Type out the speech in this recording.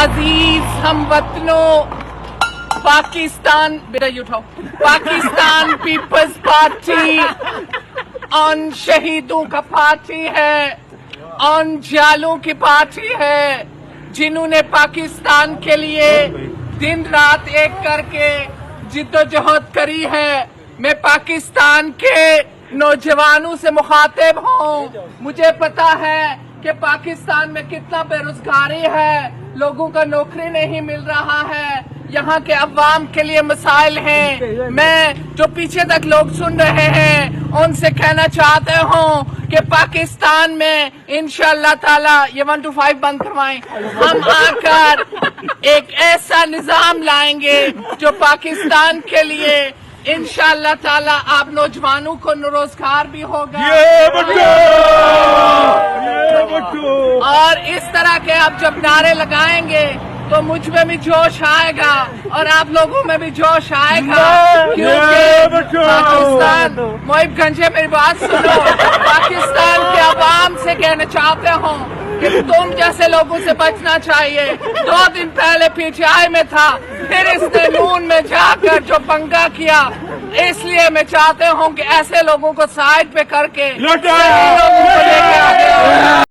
عزیز ہم وطنوں، پاکستان بیٹا یہ اٹھاؤ، پاکستان پیپلز پارٹی ان شہیدوں کا پارٹی ہے، ان جالوں کی پارٹی ہے جنہوں نے پاکستان کے لیے دن رات ایک کر کے جدوجہد کری ہے۔ میں پاکستان کے نوجوانوں سے مخاطب ہوں۔ مجھے پتا ہے کہ پاکستان میں کتنا بے روزگاری ہے، لوگوں کا نوکری نہیں مل رہا ہے، یہاں کے عوام کے لیے مسائل ہیں۔ میں جو پیچھے تک لوگ سن رہے ہیں ان سے کہنا چاہتے ہوں کہ پاکستان میں انشاءاللہ تعالی یہ 1 to 5 بند کروائیں، ہم آ کر ایک ایسا نظام لائیں گے جو پاکستان کے لیے انشاءاللہ تعالی آپ نوجوانوں کو روزگار بھی ہوگا، اور اس طرح کے آپ جب نعرے لگائیں گے تو مجھ میں بھی جوش آئے گا اور آپ لوگوں میں بھی جوش آئے گا، کیونکہ پاکستان محب گنجے میری بات سنو، پاکستان کے عوام سے کہنا چاہتے ہوں کہ تم جیسے لوگوں سے بچنا چاہیے۔ 2 دن پہلے PTI میں تھا، پھر اس نے نون میں جا کر جو پنگا کیا، اس لیے میں چاہتے ہوں کہ ایسے لوگوں کو سائڈ پہ کر کے صحیح لوگوں کو لے کے آ گیا۔